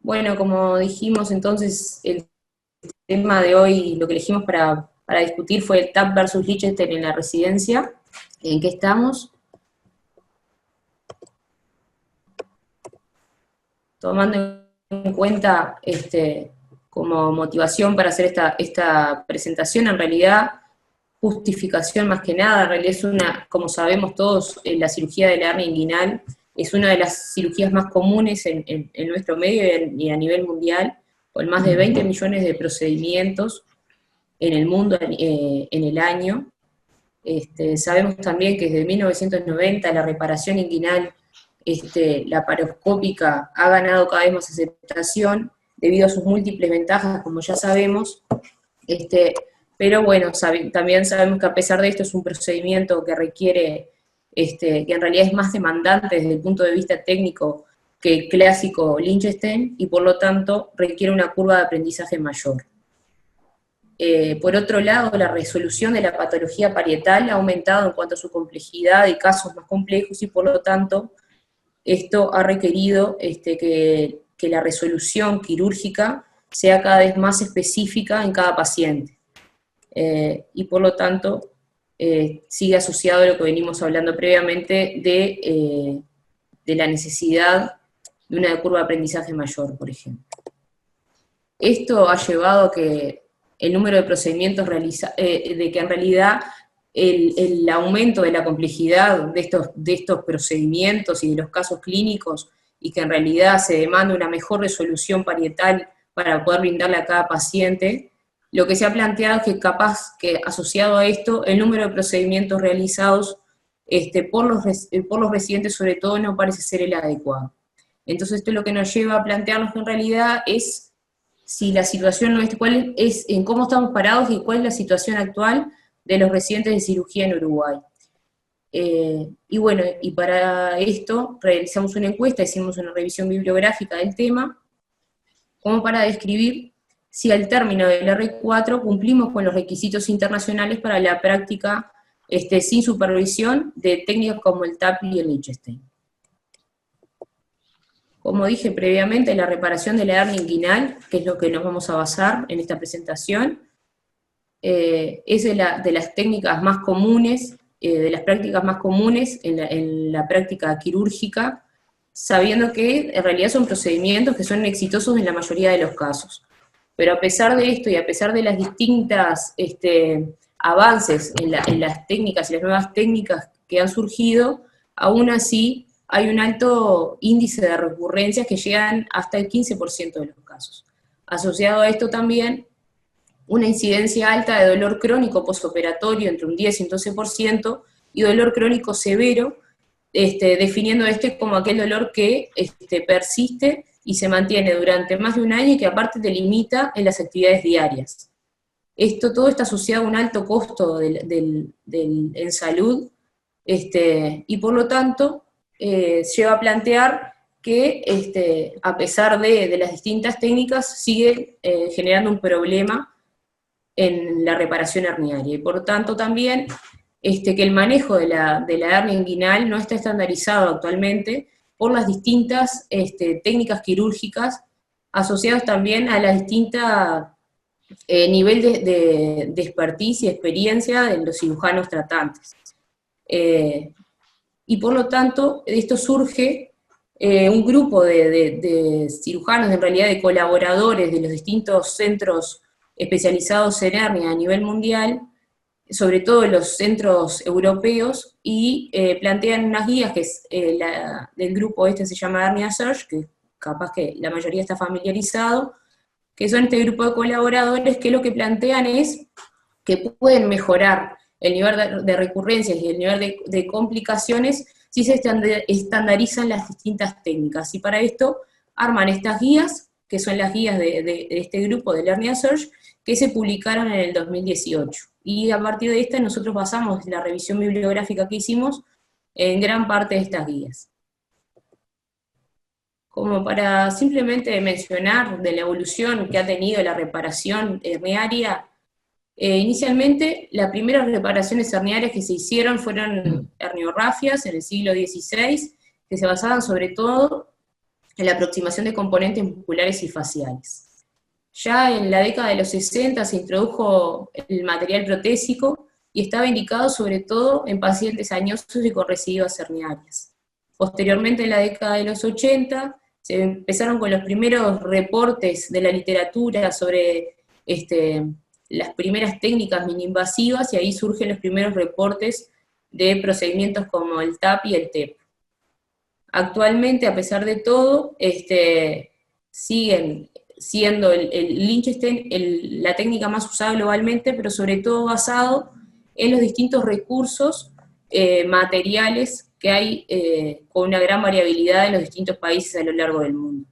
Bueno, como dijimos entonces, el tema de hoy, lo que elegimos para discutir fue el TAP versus Liechtenstein en la residencia. ¿En qué estamos? Tomando en cuenta como motivación para hacer esta presentación, en realidad, justificación más que nada, en realidad es como sabemos todos, la cirugía de la hernia inguinal es una de las cirugías más comunes en nuestro medio y a nivel mundial, con más de 20 millones de procedimientos en el mundo en el año. Sabemos también que desde 1990 la reparación inguinal laparoscópica ha ganado cada vez más aceptación debido a sus múltiples ventajas, como ya sabemos, pero bueno, también sabemos que a pesar de esto es un procedimiento que requiere, que en realidad es más demandante desde el punto de vista técnico que el clásico Liechtenstein, y por lo tanto requiere una curva de aprendizaje mayor. Por otro lado, la resolución de la patología parietal ha aumentado en cuanto a su complejidad y casos más complejos, y por lo tanto esto ha requerido que la resolución quirúrgica sea cada vez más específica en cada paciente. Y por lo tanto sigue asociado a lo que venimos hablando previamente de la necesidad de una curva de aprendizaje mayor, por ejemplo. Esto ha llevado a que el número de procedimientos de que en realidad el aumento de la complejidad de estos procedimientos y de los casos clínicos, y que en realidad se demanda una mejor resolución parietal para poder brindarle a cada paciente, lo que se ha planteado es que capaz que asociado a esto, el número de procedimientos realizados por los residentes sobre todo no parece ser el adecuado. Entonces esto es lo que nos lleva a plantearnos que en realidad es si la situación no es, cuál es, en cómo estamos parados y cuál es la situación actual de los residentes de cirugía en Uruguay. Y bueno, y para esto realizamos una encuesta, hicimos una revisión bibliográfica del tema, como para describir si al término del R4 cumplimos con los requisitos internacionales para la práctica sin supervisión de técnicas como el TAP y el Liechtenstein. Como dije previamente, la reparación de la hernia inguinal, que es lo que nos vamos a basar en esta presentación, es de las técnicas más comunes, de las prácticas más comunes en la práctica quirúrgica, sabiendo que en realidad son procedimientos que son exitosos en la mayoría de los casos. Pero a pesar de esto y a pesar de las distintas avances en las técnicas y las nuevas técnicas que han surgido, aún así hay un alto índice de recurrencias que llegan hasta el 15% de los casos. Asociado a esto también, una incidencia alta de dolor crónico postoperatorio entre un 10 y un 12%, y dolor crónico severo, definiendo como aquel dolor que persiste y se mantiene durante más de un año y que aparte te limita en las actividades diarias. Todo está asociado a un alto costo en salud, y por lo tanto lleva a plantear que a pesar de las distintas técnicas sigue generando un problema en la reparación herniaria, y por tanto también que el manejo de la hernia inguinal no está estandarizado actualmente por las distintas técnicas quirúrgicas, asociadas también a la distinta nivel de expertise y experiencia de los cirujanos tratantes. Y por lo tanto, de esto surge un grupo de cirujanos, en realidad de colaboradores de los distintos centros especializados en hernia a nivel mundial, sobre todo los centros europeos, y plantean unas guías que es del grupo se llama Hernia Search, que capaz que la mayoría está familiarizado, que son este grupo de colaboradores que lo que plantean es que pueden mejorar el nivel de recurrencias y el nivel de complicaciones si se estandarizan las distintas técnicas. Y para esto arman estas guías, que son las guías de este grupo del Hernia Search, que se publicaron en el 2018. Y a partir de esta nosotros basamos la revisión bibliográfica que hicimos en gran parte de estas guías. Como para simplemente mencionar de la evolución que ha tenido la reparación herniaria, inicialmente las primeras reparaciones herniarias que se hicieron fueron herniorrafias en el siglo XVI, que se basaban sobre todo en la aproximación de componentes musculares y faciales. Ya en la década de los 60 se introdujo el material protésico y estaba indicado sobre todo en pacientes añosos y con recidivas herniarias. Posteriormente, en la década de los 80, se empezaron con los primeros reportes de la literatura sobre las primeras técnicas mini-invasivas, y ahí surgen los primeros reportes de procedimientos como el TAP y el TEP. Actualmente, a pesar de todo, siguen siendo el Liechtenstein la técnica más usada globalmente, pero sobre todo basado en los distintos recursos materiales que hay con una gran variabilidad en los distintos países a lo largo del mundo.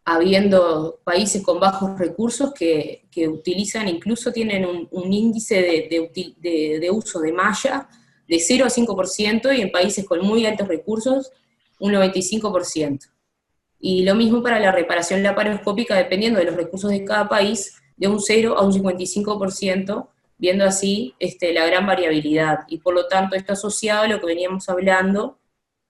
Habiendo países con bajos recursos que utilizan, incluso tienen un índice de uso de malla de 0 a 5%, y en países con muy altos recursos, un 95%. Y lo mismo para la reparación laparoscópica, dependiendo de los recursos de cada país, de un 0 a un 55%, viendo así la gran variabilidad. Y por lo tanto, esto asociado a lo que veníamos hablando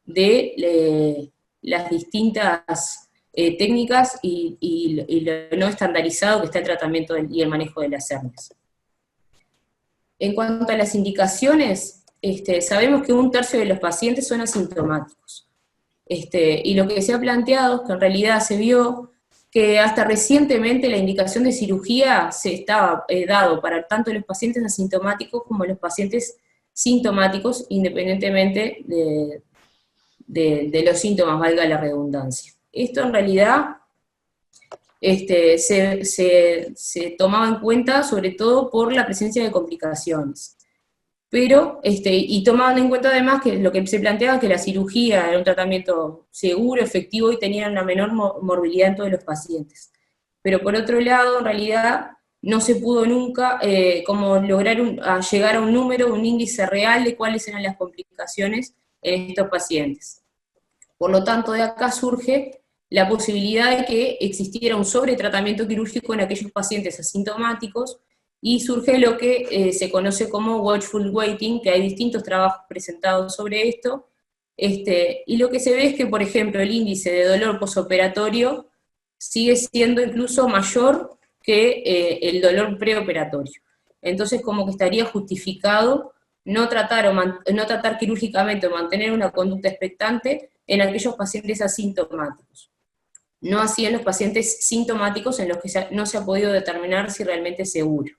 de las distintas técnicas y lo no estandarizado que está el tratamiento y el manejo de las hernias. En cuanto a las indicaciones, sabemos que 1/3 de los pacientes son asintomáticos. Y lo que se ha planteado es que en realidad se vio que hasta recientemente la indicación de cirugía se estaba dado para tanto los pacientes asintomáticos como los pacientes sintomáticos, independientemente de los síntomas, valga la redundancia. Esto en realidad se tomaba en cuenta sobre todo por la presencia de complicaciones. Pero, y tomaban en cuenta además que lo que se planteaba, que la cirugía era un tratamiento seguro, efectivo, y tenía una menor morbilidad en todos los pacientes. Pero por otro lado, en realidad, no se pudo nunca como lograr llegar a un número, un índice real de cuáles eran las complicaciones en estos pacientes. Por lo tanto, de acá surge la posibilidad de que existiera un sobretratamiento quirúrgico en aquellos pacientes asintomáticos, y surge lo que se conoce como watchful waiting, que hay distintos trabajos presentados sobre esto, y lo que se ve es que, por ejemplo, el índice de dolor posoperatorio sigue siendo incluso mayor que el dolor preoperatorio. Entonces, como que estaría justificado no tratar quirúrgicamente o mantener una conducta expectante en aquellos pacientes asintomáticos. No así en los pacientes sintomáticos, en los que no se ha podido determinar si realmente es seguro.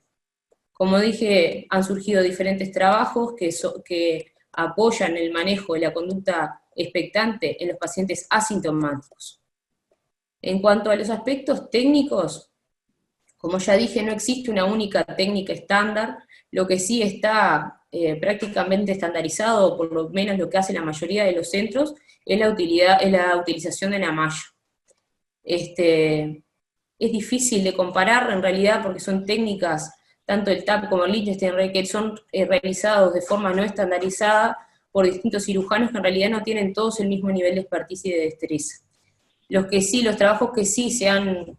Como dije, han surgido diferentes trabajos que apoyan el manejo de la conducta expectante en los pacientes asintomáticos. En cuanto a los aspectos técnicos, como ya dije, no existe una única técnica estándar. Lo que sí está prácticamente estandarizado, por lo menos lo que hace la mayoría de los centros, es la utilización de la malla. Es difícil de comparar en realidad, porque son técnicas, tanto el TAP como el Liechtenstein, que son realizados de forma no estandarizada por distintos cirujanos que en realidad no tienen todos el mismo nivel de expertise y de destreza. Los trabajos que sí se han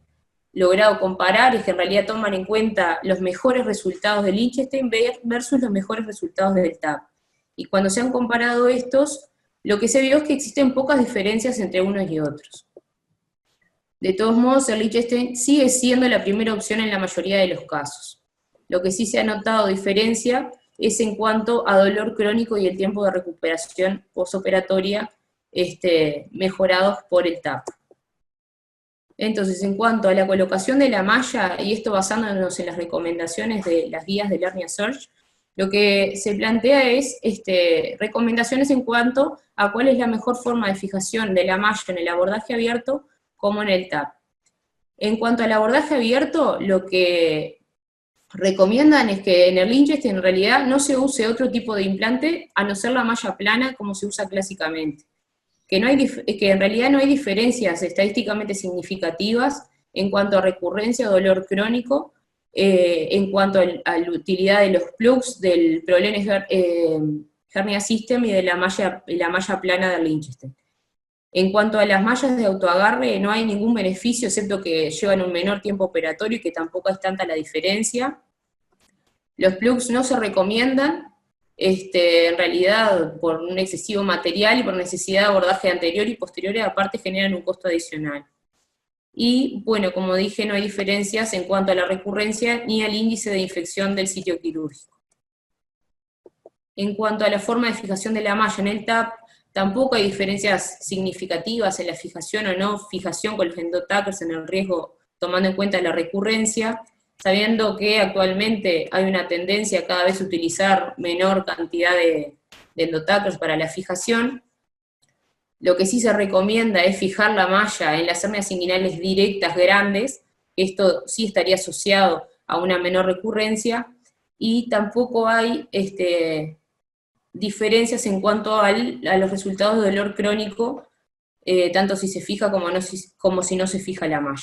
logrado comparar es que en realidad toman en cuenta los mejores resultados del Liechtenstein versus los mejores resultados del TAP. Y cuando se han comparado estos, lo que se vio es que existen pocas diferencias entre unos y otros. De todos modos, el Liechtenstein sigue siendo la primera opción en la mayoría de los casos. Lo que sí se ha notado diferencia es en cuanto a dolor crónico y el tiempo de recuperación postoperatoria mejorados por el TAP. Entonces, en cuanto a la colocación de la malla, y esto basándonos en las recomendaciones de las guías del Hernia Search, lo que se plantea es recomendaciones en cuanto a cuál es la mejor forma de fijación de la malla en el abordaje abierto como en el TAP. En cuanto al abordaje abierto, lo que recomiendan es que en el Liechtenstein en realidad no se use otro tipo de implante a no ser la malla plana como se usa clásicamente. Que en realidad no hay diferencias estadísticamente significativas en cuanto a recurrencia o dolor crónico, en cuanto a la utilidad de los plugs, del Prolene Hernia System y de la malla plana del Liechtenstein. En cuanto a las mallas de autoagarre, no hay ningún beneficio, excepto que llevan un menor tiempo operatorio y que tampoco es tanta la diferencia. Los plugs no se recomiendan, en realidad por un excesivo material y por necesidad de abordaje anterior y posterior, aparte generan un costo adicional. Y bueno, como dije, no hay diferencias en cuanto a la recurrencia ni al índice de infección del sitio quirúrgico. En cuanto a la forma de fijación de la malla en el TAP, tampoco hay diferencias significativas en la fijación o no fijación con los endotacers en el riesgo, tomando en cuenta la recurrencia, sabiendo que actualmente hay una tendencia cada vez a utilizar menor cantidad de endotacers para la fijación. Lo que sí se recomienda es fijar la malla en las hernias inguinales directas grandes, esto sí estaría asociado a una menor recurrencia, y tampoco hay diferencias en cuanto a los resultados de dolor crónico, tanto si se fija como si no se fija la malla.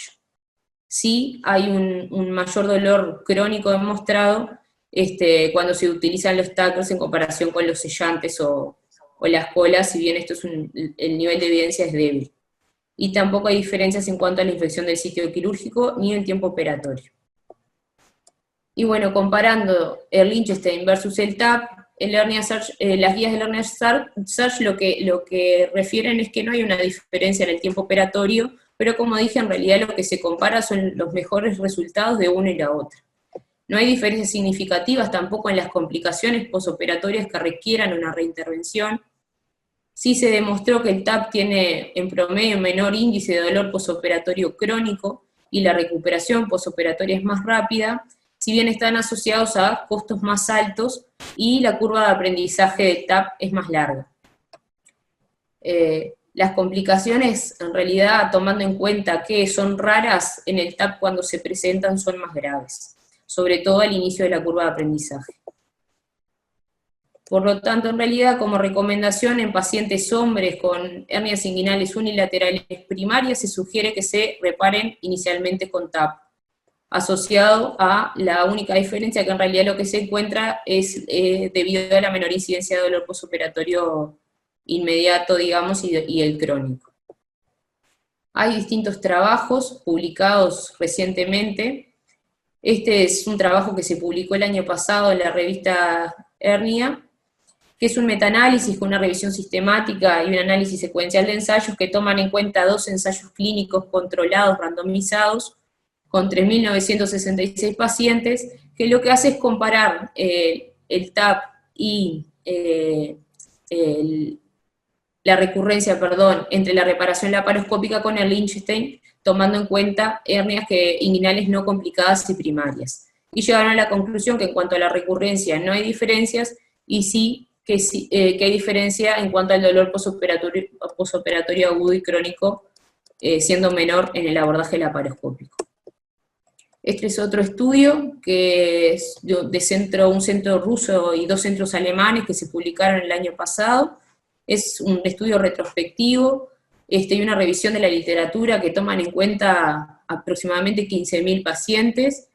Sí hay un mayor dolor crónico demostrado cuando se utilizan los tacers en comparación con los sellantes o las colas, si bien el nivel de evidencia es débil. Y tampoco hay diferencias en cuanto a la infección del sitio quirúrgico ni el tiempo operatorio. Y bueno, comparando el Liechtenstein versus el TAP, las guías del hernia Sarg lo que refieren es que no hay una diferencia en el tiempo operatorio, pero como dije, en realidad lo que se compara son los mejores resultados de una y la otra. No hay diferencias significativas tampoco en las complicaciones posoperatorias que requieran una reintervención. Sí se demostró que el TAP tiene en promedio un menor índice de dolor posoperatorio crónico y la recuperación posoperatoria es más rápida, si bien están asociados a costos más altos y la curva de aprendizaje del TAP es más larga. Las complicaciones, en realidad, tomando en cuenta que son raras, en el TAP cuando se presentan son más graves, sobre todo al inicio de la curva de aprendizaje. Por lo tanto, en realidad, como recomendación en pacientes hombres con hernias inguinales unilaterales primarias, se sugiere que se reparen inicialmente con TAP, asociado a la única diferencia que en realidad lo que se encuentra es debido a la menor incidencia de dolor postoperatorio inmediato, digamos, y el crónico. Hay distintos trabajos publicados recientemente. Este es un trabajo que se publicó el año pasado en la revista Hernia, que es un metaanálisis con una revisión sistemática y un análisis secuencial de ensayos que toman en cuenta 2 ensayos clínicos controlados, randomizados, con 3.966 pacientes, que lo que hace es comparar el TAP y la recurrencia, entre la reparación laparoscópica con el Liechtenstein, tomando en cuenta hernias inguinales no complicadas y primarias. Y llegaron a la conclusión que en cuanto a la recurrencia no hay diferencias, y sí que hay diferencia en cuanto al dolor posoperatorio agudo y crónico, siendo menor en el abordaje laparoscópico. Este es otro estudio que es un centro ruso y 2 centros alemanes que se publicaron el año pasado. Es un estudio retrospectivo y una revisión de la literatura que toman en cuenta aproximadamente 15.000 pacientes,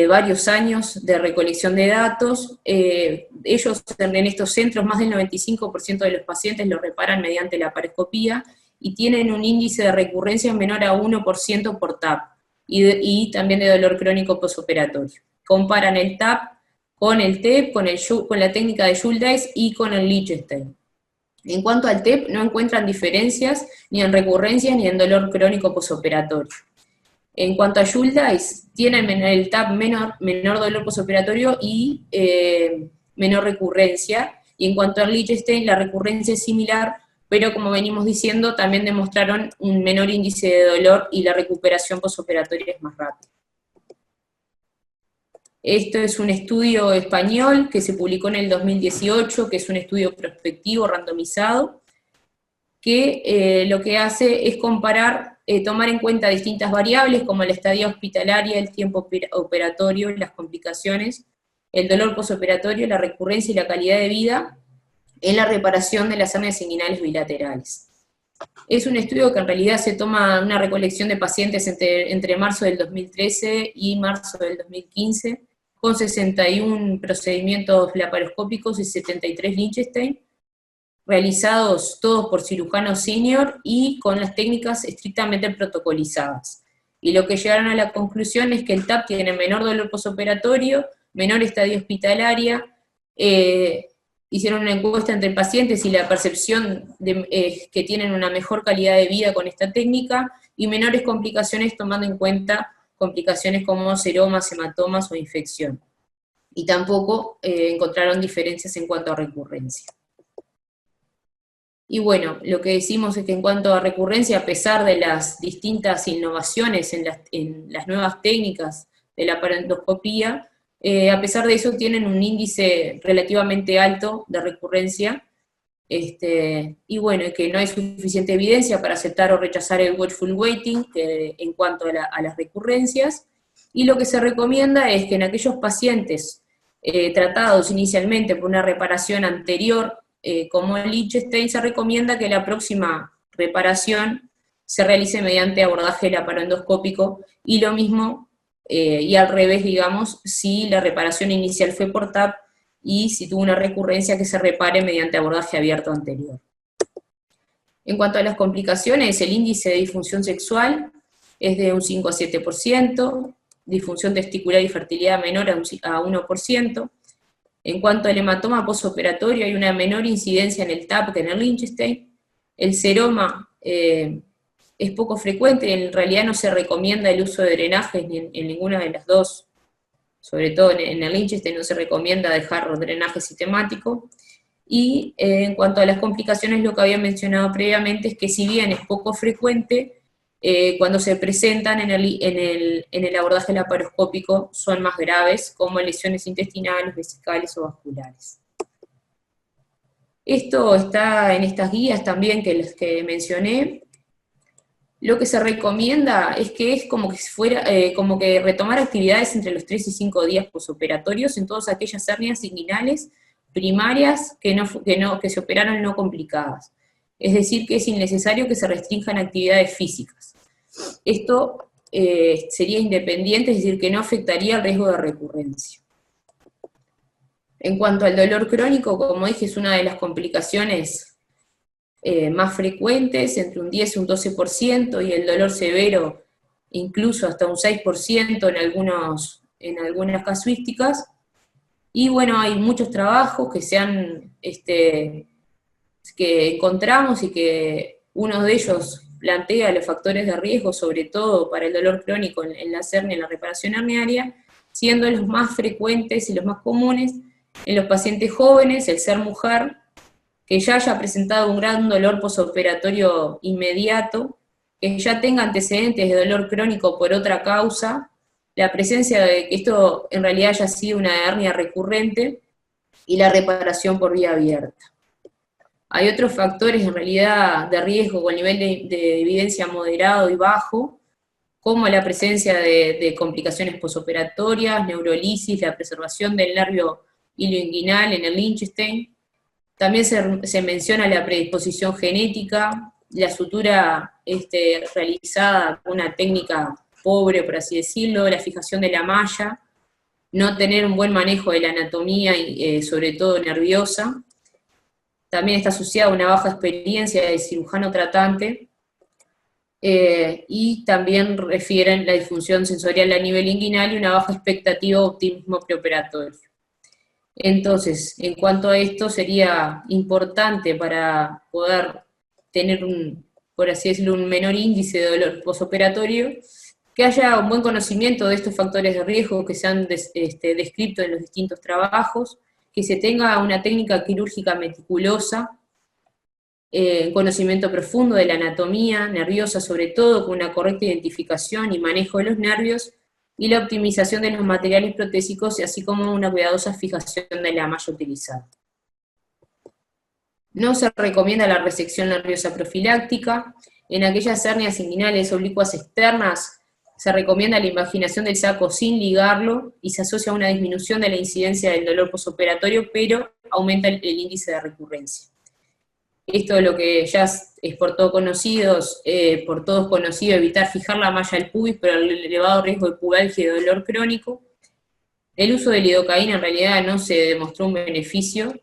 varios años de recolección de datos. Ellos en estos centros, más del 95% de los pacientes lo reparan mediante la laparoscopía y tienen un índice de recurrencia menor a 1% por TAP y también de dolor crónico posoperatorio. Comparan el TAP con el TEP, con la técnica de Schuldeis y con el Liechtenstein. En cuanto al TEP, no encuentran diferencias ni en recurrencia ni en dolor crónico posoperatorio. En cuanto a Schuldeis, tienen el TAP menor dolor posoperatorio y menor recurrencia, y en cuanto al Liechtenstein, la recurrencia es similar, pero como venimos diciendo, también demostraron un menor índice de dolor y la recuperación posoperatoria es más rápida. Esto es un estudio español que se publicó en el 2018, que es un estudio prospectivo randomizado, que lo que hace es comparar, tomar en cuenta distintas variables como la estadía hospitalaria, el tiempo operatorio, las complicaciones, el dolor posoperatorio, la recurrencia y la calidad de vida en la reparación de las hernias inguinales bilaterales. Es un estudio que en realidad se toma una recolección de pacientes entre marzo del 2013 y marzo del 2015, con 61 procedimientos laparoscópicos y 73 Liechtenstein, realizados todos por cirujanos senior y con las técnicas estrictamente protocolizadas. Y lo que llegaron a la conclusión es que el TAP tiene menor dolor posoperatorio, menor estadia hospitalaria, hicieron una encuesta entre pacientes y la percepción que tienen una mejor calidad de vida con esta técnica y menores complicaciones tomando en cuenta complicaciones como seromas, hematomas o infección. Y tampoco encontraron diferencias en cuanto a recurrencia. Y bueno, lo que decimos es que en cuanto a recurrencia, a pesar de las distintas innovaciones en las nuevas técnicas de la laparoscopía, a pesar de eso tienen un índice relativamente alto de recurrencia, y bueno, que no hay suficiente evidencia para aceptar o rechazar el watchful waiting en cuanto a las recurrencias, y lo que se recomienda es que en aquellos pacientes tratados inicialmente por una reparación anterior, como el Liechtenstein, se recomienda que la próxima reparación se realice mediante abordaje laparoendoscópico, y lo mismo, y al revés, digamos, si la reparación inicial fue por TAP, y si tuvo una recurrencia, que se repare mediante abordaje abierto anterior. En cuanto a las complicaciones, el índice de disfunción sexual es de un 5 a 7%, disfunción testicular y fertilidad menor a 1%. En cuanto al hematoma postoperatorio, hay una menor incidencia en el TAP que en el Liechtenstein. El seroma es poco frecuente, en realidad no se recomienda el uso de drenajes en ninguna de las dos. Sobre todo en el Liechtenstein no se recomienda dejar drenaje sistemático. Y en cuanto a las complicaciones, lo que había mencionado previamente es que si bien es poco frecuente, cuando se presentan en el abordaje laparoscópico son más graves, como lesiones intestinales, vesicales o vasculares. Esto está en estas guías también que les mencioné. Lo que se recomienda es que es como que fuera, como que retomar actividades entre los 3 y 5 días posoperatorios en todas aquellas hernias inguinales primarias que se operaron no complicadas. Es decir, que es innecesario que se restrinjan actividades físicas. Esto sería independiente, es decir, que no afectaría el riesgo de recurrencia. En cuanto al dolor crónico, como dije, es una de las complicaciones más frecuentes, entre un 10 y un 12%, y el dolor severo incluso hasta un 6% en algunas casuísticas. Y bueno, hay muchos trabajos que encontramos, y que uno de ellos plantea los factores de riesgo, sobre todo para el dolor crónico en la hernia, en la reparación herniaria, siendo los más frecuentes y los más comunes en los pacientes jóvenes, el ser mujer, que ya haya presentado un gran dolor posoperatorio inmediato, que ya tenga antecedentes de dolor crónico por otra causa, la presencia de que esto en realidad haya sido una hernia recurrente, y la reparación por vía abierta. Hay otros factores en realidad de riesgo con nivel de evidencia moderado y bajo, como la presencia de complicaciones posoperatorias, neurolisis, la preservación del nervio ilioinguinal en el Liechtenstein. También se menciona la predisposición genética, la sutura realizada con una técnica pobre, por así decirlo, la fijación de la malla, no tener un buen manejo de la anatomía, sobre todo nerviosa. También está asociada a una baja experiencia de cirujano tratante, y también refieren la disfunción sensorial a nivel inguinal y una baja expectativa de optimismo preoperatorio. Entonces, en cuanto a esto, sería importante para poder tener por así decirlo, un menor índice de dolor posoperatorio, que haya un buen conocimiento de estos factores de riesgo que se han descrito en los distintos trabajos, que se tenga una técnica quirúrgica meticulosa, conocimiento profundo de la anatomía nerviosa, sobre todo con una correcta identificación y manejo de los nervios, y la optimización de los materiales protésicos, así como una cuidadosa fijación de la malla utilizada. No se recomienda la resección nerviosa profiláctica. En aquellas hernias inguinales oblicuas externas se recomienda la invaginación del saco sin ligarlo, y se asocia a una disminución de la incidencia del dolor posoperatorio, pero aumenta el índice de recurrencia. Esto es lo que ya es por todos conocido, evitar fijar la malla del pubis, pero el elevado riesgo de pubalgia y de dolor crónico. El uso de lidocaína en realidad no se demostró un beneficio,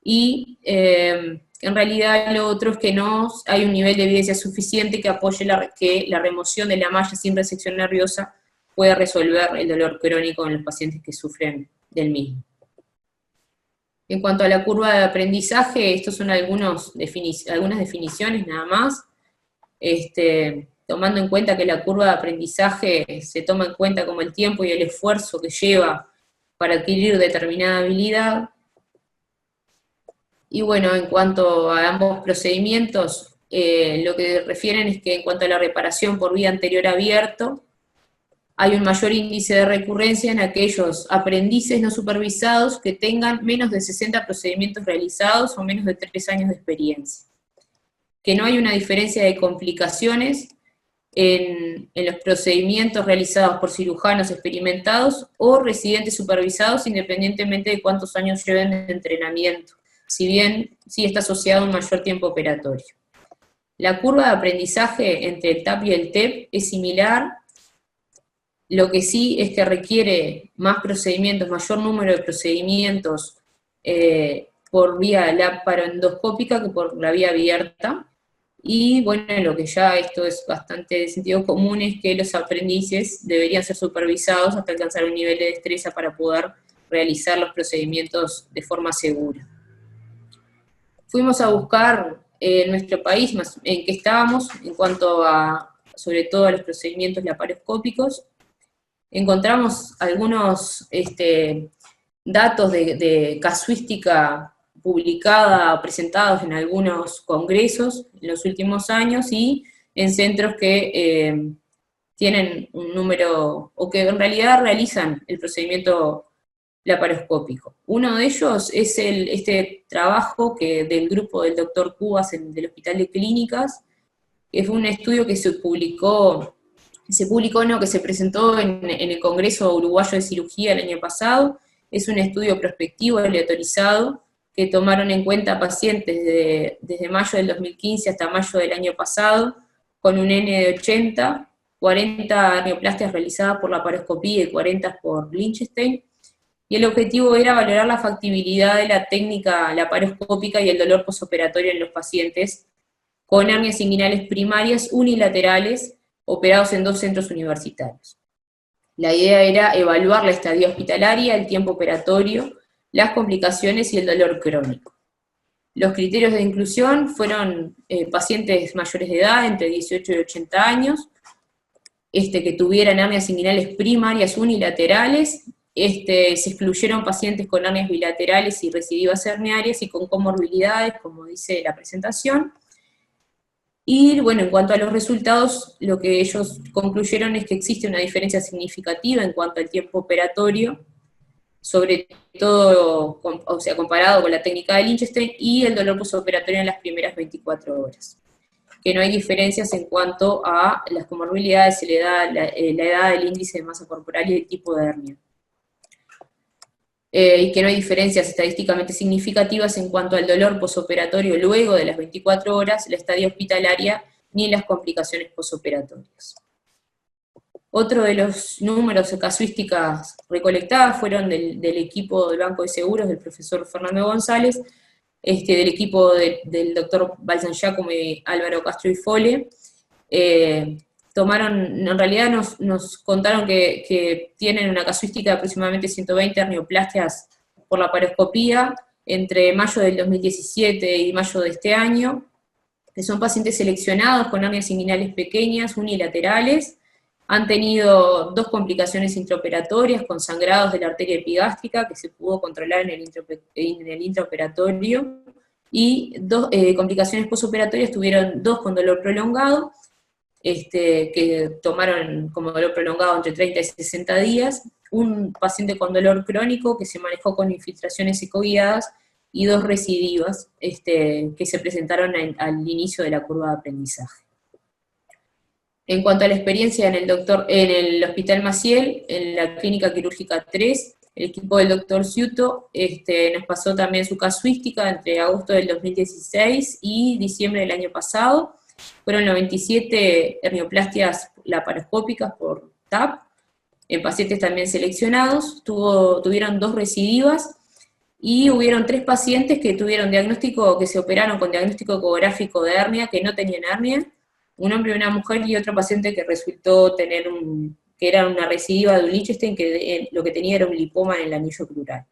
y en realidad lo otro es que no hay un nivel de evidencia suficiente que apoye que la remoción de la malla sin resección nerviosa pueda resolver el dolor crónico en los pacientes que sufren del mismo. En cuanto a la curva de aprendizaje, estos son algunas definiciones nada más, tomando en cuenta que la curva de aprendizaje se toma en cuenta como el tiempo y el esfuerzo que lleva para adquirir determinada habilidad. Y bueno, en cuanto a ambos procedimientos, lo que refieren es que en cuanto a la reparación por vía anterior abierto, hay un mayor índice de recurrencia en aquellos aprendices no supervisados que tengan menos de 60 procedimientos realizados o menos de 3 años de experiencia. Que no hay una diferencia de complicaciones en los procedimientos realizados por cirujanos experimentados o residentes supervisados, independientemente de cuántos años lleven de entrenamiento, si bien sí está asociado a un mayor tiempo operatorio. La curva de aprendizaje entre el TAP y el TEP es similar. Lo que sí es que requiere más procedimientos, mayor número de procedimientos por vía laparoendoscópica que por la vía abierta. Y bueno, lo que ya esto es bastante de sentido común es que los aprendices deberían ser supervisados hasta alcanzar un nivel de destreza para poder realizar los procedimientos de forma segura. Fuimos a buscar en nuestro país en qué estábamos en cuanto a, sobre todo a los procedimientos laparoscópicos. Encontramos algunos datos de casuística publicada, presentados en algunos congresos en los últimos años y en centros que tienen un número, o que en realidad realizan el procedimiento laparoscópico. Uno de ellos es este trabajo del grupo del doctor Cubas del Hospital de Clínicas, que fue un estudio que se presentó en el Congreso Uruguayo de Cirugía el año pasado. Es un estudio prospectivo aleatorizado que tomaron en cuenta pacientes desde mayo del 2015 hasta mayo del año pasado, con un N de 80, 40 hernioplasties realizadas por laparoscopía y 40 por Lichtenstein, y el objetivo era valorar la factibilidad de la técnica laparoscópica y el dolor posoperatorio en los pacientes con hernias inguinales primarias unilaterales operados en 2 centros universitarios. La idea era evaluar la estadía hospitalaria, el tiempo operatorio, las complicaciones y el dolor crónico. Los criterios de inclusión fueron pacientes mayores de edad, entre 18 y 80 años, que tuvieran hernias inguinales primarias unilaterales. Se excluyeron pacientes con hernias bilaterales y recidivas herniarias y con comorbilidades, como dice la presentación. Y bueno, en cuanto a los resultados, lo que ellos concluyeron es que existe una diferencia significativa en cuanto al tiempo operatorio, sobre todo, comparado con la técnica de Lichtenstein, y el dolor posoperatorio en las primeras 24 horas. Que no hay diferencias en cuanto a las comorbilidades, la edad, el índice de masa corporal y el tipo de hernia. Y que no hay diferencias estadísticamente significativas en cuanto al dolor posoperatorio luego de las 24 horas, la estadía hospitalaria, ni las complicaciones posoperatorias. Otro de los números o casuísticas recolectadas fueron del equipo del Banco de Seguros del profesor Fernando González, del equipo del doctor Balsan Giacomo y Álvaro Castro y Fole. En realidad nos contaron que tienen una casuística de aproximadamente 120 hernieoplastias por laparoscopía entre mayo del 2017 y mayo de este año, que son pacientes seleccionados con hernias inguinales pequeñas, unilaterales, han tenido 2 complicaciones intraoperatorias con sangrados de la arteria epigástrica que se pudo controlar en el intraoperatorio, y 2 complicaciones posoperatorias, tuvieron 2 con dolor prolongado, que tomaron como dolor prolongado entre 30 y 60 días, un paciente con dolor crónico que se manejó con infiltraciones ecoguiadas, y 2 recidivas que se presentaron al inicio de la curva de aprendizaje. En cuanto a la experiencia en el Hospital Maciel, en la Clínica Quirúrgica 3, el equipo del doctor Ciuto nos pasó también su casuística entre agosto del 2016 y diciembre del año pasado. Fueron 97 hernieoplastias laparoscópicas por TAP, en pacientes también seleccionados, tuvieron 2 recidivas, y hubieron 3 pacientes que se operaron con diagnóstico ecográfico de hernia, que no tenían hernia, un hombre y una mujer, y otro paciente que resultó tener que era una recidiva de un Lichtenstein, que lo que tenía era un lipoma en el anillo crural.